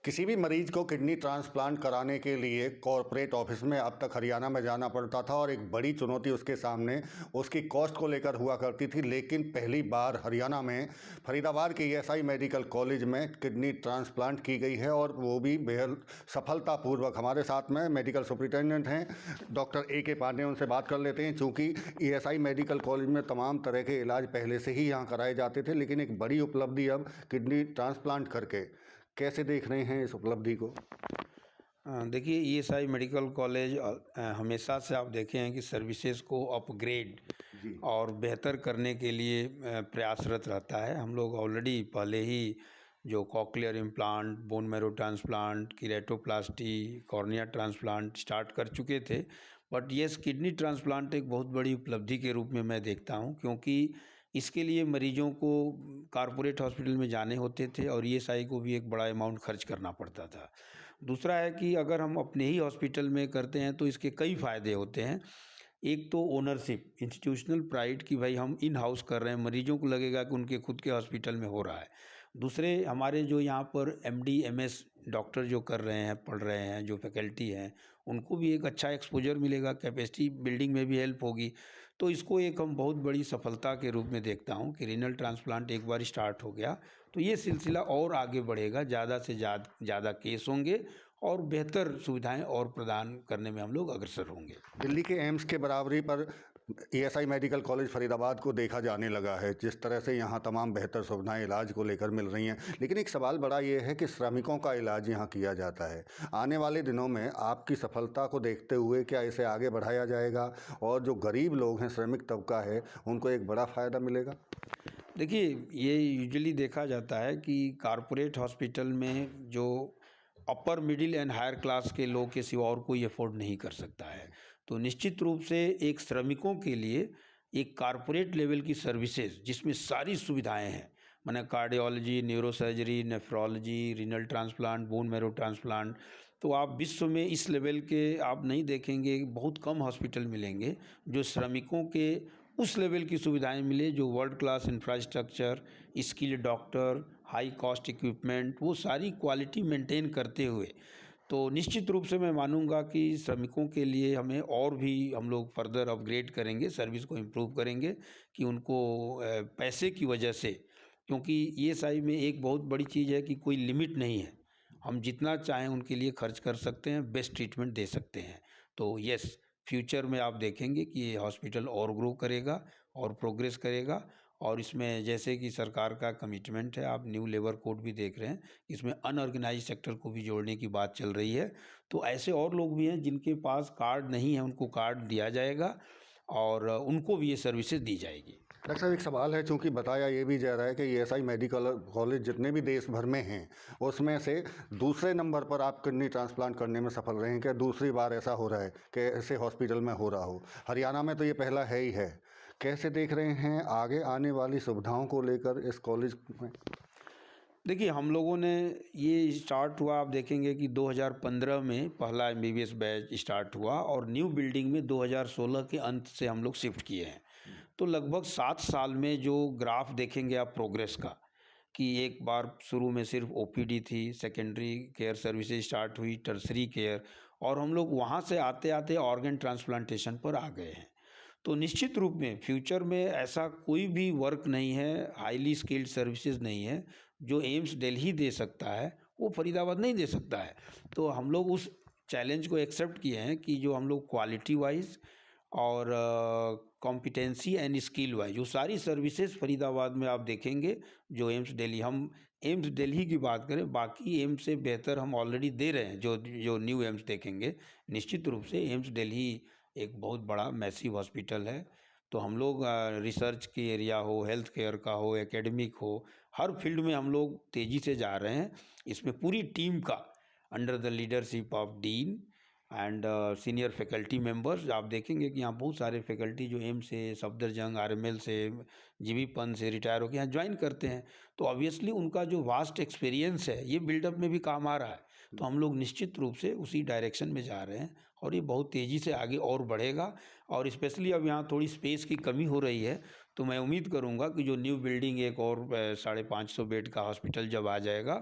किसी भी मरीज को किडनी ट्रांसप्लांट कराने के लिए कॉर्पोरेट ऑफिस में अब तक हरियाणा में जाना पड़ता था और एक बड़ी चुनौती उसके सामने उसकी कॉस्ट को लेकर हुआ करती थी। लेकिन पहली बार हरियाणा में फरीदाबाद के ईएसआई मेडिकल कॉलेज में किडनी ट्रांसप्लांट की गई है और वो भी बेहद सफलतापूर्वक। हमारे साथ में मेडिकल सुपरिटेंडेंट हैं डॉक्टर ए के पांडे, उनसे बात कर लेते हैं। चूँकि ईएसआई मेडिकल कॉलेज में तमाम तरह के इलाज पहले से ही यहाँ कराए जाते थे, लेकिन एक बड़ी उपलब्धि अब किडनी ट्रांसप्लांट करके, कैसे देख रहे हैं इस उपलब्धि को? देखिए, ईएसआई मेडिकल कॉलेज हमेशा से आप देखे हैं कि सर्विसेज को अपग्रेड और बेहतर करने के लिए प्रयासरत रहता है। हम लोग ऑलरेडी पहले ही जो cochlear implant, bone marrow transplant, keratoplasty, cornea transplant start कर चुके थे। बट येस, किडनी ट्रांसप्लांट एक बहुत बड़ी उपलब्धि के रूप में मैं देखता हूं, क्योंकि इसके लिए मरीजों को कॉर्पोरेट हॉस्पिटल में जाने होते थे और ईएसआई को भी एक बड़ा अमाउंट खर्च करना पड़ता था। दूसरा है कि अगर हम अपने ही हॉस्पिटल में करते हैं तो इसके कई फ़ायदे होते हैं। एक तो ओनरशिप, इंस्टीट्यूशनल प्राइड कि भाई हम इन हाउस कर रहे हैं, मरीजों को लगेगा कि उनके खुद के हॉस्पिटल में हो रहा है। दूसरे, हमारे जो यहाँ पर एमडी एमएस डॉक्टर जो कर रहे हैं, पढ़ रहे हैं, जो फैकल्टी हैं, उनको भी एक अच्छा एक्सपोजर मिलेगा, कैपेसिटी बिल्डिंग में भी हेल्प होगी। तो इसको एक हम बहुत बड़ी सफलता के रूप में देखता हूँ कि रीनल ट्रांसप्लांट एक बार स्टार्ट हो गया तो ये सिलसिला और आगे बढ़ेगा, ज़्यादा से ज़्यादा केस होंगे और बेहतर सुविधाएं और प्रदान करने में हम लोग अग्रसर होंगे। दिल्ली के एम्स के बराबरी पर ईएसआई मेडिकल कॉलेज फरीदाबाद को देखा जाने लगा है, जिस तरह से यहाँ तमाम बेहतर सुविधाएं इलाज को लेकर मिल रही हैं। लेकिन एक सवाल बड़ा ये है कि श्रमिकों का इलाज यहाँ किया जाता है। आने वाले दिनों में आपकी सफलता को देखते हुए क्या इसे आगे बढ़ाया जाएगा और जो गरीब लोग हैं, श्रमिक तबका है, उनको एक बड़ा फ़ायदा मिलेगा? देखिए, ये यूजुअली देखा जाता है कि कॉरपोरेट हॉस्पिटल में जो upper middle and higher class के लोग के सिवा और कोई अफोर्ड नहीं कर सकता है। तो निश्चित रूप से एक श्रमिकों के लिए एक कॉरपोरेट लेवल की सर्विसेज जिसमें सारी सुविधाएं हैं, माने cardiology, neurosurgery, nephrology, renal transplant, bone marrow transplant, तो आप विश्व में इस लेवल के आप नहीं देखेंगे, बहुत कम हॉस्पिटल मिलेंगे जो श्रमिकों के उस लेवल की सुविधाएं मिले, जो world class infrastructure, skilled doctor, high cost equipment, वो सारी क्वालिटी मेंटेन करते हुए। तो निश्चित रूप से मैं मानूंगा कि श्रमिकों के लिए हमें और भी हम लोग फर्दर अपग्रेड करेंगे, सर्विस को इम्प्रूव करेंगे कि उनको पैसे की वजह से, क्योंकि ईएसआई में एक बहुत बड़ी चीज़ है कि कोई लिमिट नहीं है, हम जितना चाहें उनके लिए खर्च कर सकते हैं, बेस्ट ट्रीटमेंट दे सकते हैं। तो यस, फ्यूचर में आप देखेंगे कि ये हॉस्पिटल और ग्रो करेगा और प्रोग्रेस करेगा। और इसमें जैसे कि सरकार का कमिटमेंट है, आप न्यू लेबर कोड भी देख रहे हैं, इसमें अनऑर्गेनाइज सेक्टर को भी जोड़ने की बात चल रही है। तो ऐसे और लोग भी हैं जिनके पास कार्ड नहीं है, उनको कार्ड दिया जाएगा और उनको भी ये सर्विसेज दी जाएगी। डॉक्टर साहब, एक सवाल है, चूँकि बताया ये भी जा रहा है कि ईएसआई मेडिकल कॉलेज जितने भी देश भर में हैं उसमें से दूसरे नंबर पर आप किडनी ट्रांसप्लांट करने में सफल रहे हैं। क्या दूसरी बार ऐसा हो रहा है कि ऐसे हॉस्पिटल में हो रहा हो? हरियाणा में तो ये पहला है ही है। कैसे देख रहे हैं आगे आने वाली सुविधाओं को लेकर इस कॉलेज में? देखिए, हम लोगों ने ये स्टार्ट हुआ, आप देखेंगे कि 2015 में पहला एमबीबीएस बैच स्टार्ट हुआ और न्यू बिल्डिंग में 2016 के अंत से हम लोग शिफ्ट किए हैं। तो लगभग 7 साल में जो ग्राफ देखेंगे आप प्रोग्रेस का, कि एक बार शुरू में सिर्फ ओपीडी थी, सेकेंडरी केयर सर्विसेज स्टार्ट हुई, टर्सरी केयर, और हम लोग वहाँ से आते आते ऑर्गन ट्रांसप्लांटेशन पर आ गए हैं। तो निश्चित रूप में फ्यूचर में ऐसा कोई भी वर्क नहीं है, हाईली स्किल्ड सर्विसेज नहीं है जो एम्स दिल्ली दे सकता है, वो फरीदाबाद नहीं दे सकता है। तो हम लोग उस चैलेंज को एक्सेप्ट किए हैं कि जो हम लोग क्वालिटी वाइज और कॉम्पिटेंसी एंड स्किल वाइज जो सारी सर्विसेज फरीदाबाद में आप देखेंगे, जो एम्स दिल्ली, हम एम्स दिल्ली की बात करें, बाकी एम्स से बेहतर हम ऑलरेडी दे रहे हैं। जो न्यू एम्स देखेंगे, निश्चित रूप से एम्स दिल्ली एक बहुत बड़ा मैसिव हॉस्पिटल है। तो हम लोग रिसर्च की एरिया हो, हेल्थ केयर का हो, एकेडमिक हो, हर फील्ड में हम लोग तेज़ी से जा रहे हैं। इसमें पूरी टीम का under the leadership of dean and senior faculty members, आप देखेंगे कि यहाँ बहुत सारे फैकल्टी जो एम्स से, सफदरजंग, आरएमएल से, जीबी से रिटायर होकर यहाँ ज्वाइन करते हैं। तो ऑब्वियसली उनका जो वास्ट एक्सपीरियंस है ये बिल्डअप में भी काम आ रहा है। तो हम लोग निश्चित रूप से उसी डायरेक्शन में जा रहे हैं और ये बहुत तेज़ी से आगे और बढ़ेगा। और स्पेशली अब यहाँ थोड़ी स्पेस की कमी हो रही है, तो मैं उम्मीद करूँगा कि जो न्यू बिल्डिंग एक और 550 बेड का हॉस्पिटल जब आ जाएगा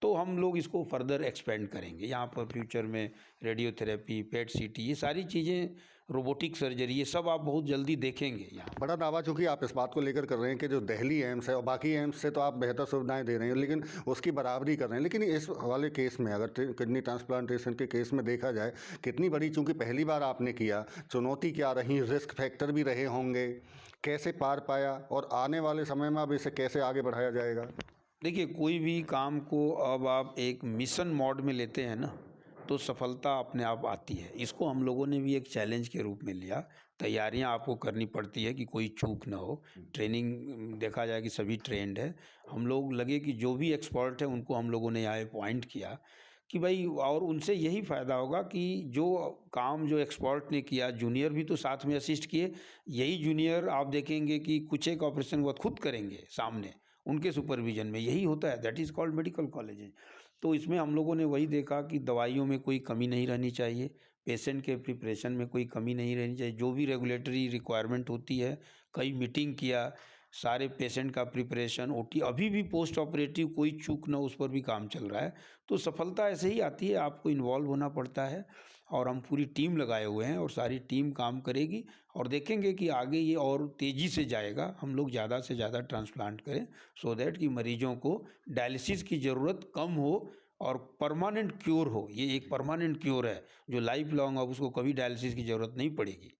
तो हम लोग इसको फर्दर एक्सपेंड करेंगे। यहाँ पर फ्यूचर में रेडियोथेरेपी, पेट सीटी, ये सारी चीज़ें, रोबोटिक सर्जरी, ये सब आप बहुत जल्दी देखेंगे यहाँ। बड़ा दावा चूंकि आप इस बात को लेकर कर रहे हैं कि जो दिल्ली एम्स है और बाकी एम्स से तो आप बेहतर सुविधाएं दे रहे हैं, लेकिन उसकी बराबरी कर रहे हैं, लेकिन इस वाले केस में अगर किडनी ट्रांसप्लांटेशन के केस में देखा जाए, कितनी बड़ी, चूंकि पहली बार आपने किया, चुनौती क्या रही, रिस्क फैक्टर भी रहे होंगे, कैसे पार पाया और आने वाले समय में अब इसे कैसे आगे बढ़ाया जाएगा? देखिए, कोई भी काम को अब आप एक मिशन मोड में लेते हैं ना, तो सफलता अपने आप आती है। इसको हम लोगों ने भी एक चैलेंज के रूप में लिया। तैयारियां आपको करनी पड़ती है कि कोई चूक ना हो। ट्रेनिंग देखा जाए कि सभी ट्रेंड है। हम लोग लगे कि जो भी एक्सपर्ट है उनको हम लोगों ने यहाँ अपॉइंट किया कि भाई, और उनसे यही फ़ायदा होगा कि जो काम जो एक्सपर्ट ने किया, जूनियर भी तो साथ में असिस्ट किए। यही जूनियर आप देखेंगे कि कुछ एक ऑपरेशन के बाद खुद करेंगे सामने, उनके सुपरविजन में। यही होता है, that is called medical college. तो इसमें हम लोगों ने वही देखा कि दवाइयों में कोई कमी नहीं रहनी चाहिए, पेशेंट के प्रिपरेशन में कोई कमी नहीं रहनी चाहिए। जो भी रेगुलेटरी रिक्वायरमेंट होती है, कई मीटिंग किया, सारे पेशेंट का प्रिपरेशन, ओटी, अभी भी पोस्ट ऑपरेटिव कोई चूक ना, उस पर भी काम चल रहा है। तो सफलता ऐसे ही आती है, आपको इन्वॉल्व होना पड़ता है। और हम पूरी टीम लगाए हुए हैं और सारी टीम काम करेगी और देखेंगे कि आगे ये और तेज़ी से जाएगा। हम लोग ज़्यादा से ज़्यादा ट्रांसप्लांट करें, सो दैट कि मरीजों को डायलिसिस की ज़रूरत कम हो और परमानेंट क्योर हो। ये एक परमानेंट क्योर है जो लाइफ लॉन्ग, अब उसको कभी डायलिसिस की ज़रूरत नहीं पड़ेगी।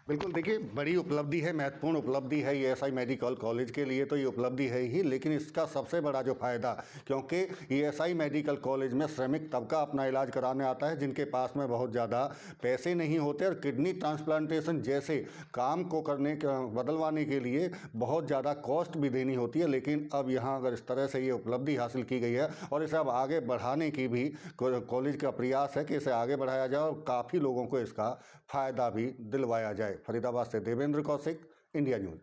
बिल्कुल, देखिए, बड़ी उपलब्धि है, महत्वपूर्ण उपलब्धि है ईएसआई मेडिकल कॉलेज के लिए, तो ये उपलब्धि है ही, लेकिन इसका सबसे बड़ा जो फ़ायदा, क्योंकि ईएसआई मेडिकल कॉलेज में श्रमिक तबका अपना इलाज कराने आता है जिनके पास में बहुत ज़्यादा पैसे नहीं होते, और किडनी ट्रांसप्लांटेशन जैसे काम को बदलवाने के लिए बहुत ज़्यादा कॉस्ट भी देनी होती है। लेकिन अब यहाँ अगर इस तरह से ये उपलब्धि हासिल की गई है और इसे अब आगे बढ़ाने की भी कॉलेज का प्रयास है कि इसे आगे बढ़ाया जाए और काफ़ी लोगों को इसका फ़ायदा भी दिलवाया जाए। फरीदाबाद से देवेंद्र कौशिक, इंडिया न्यूज़।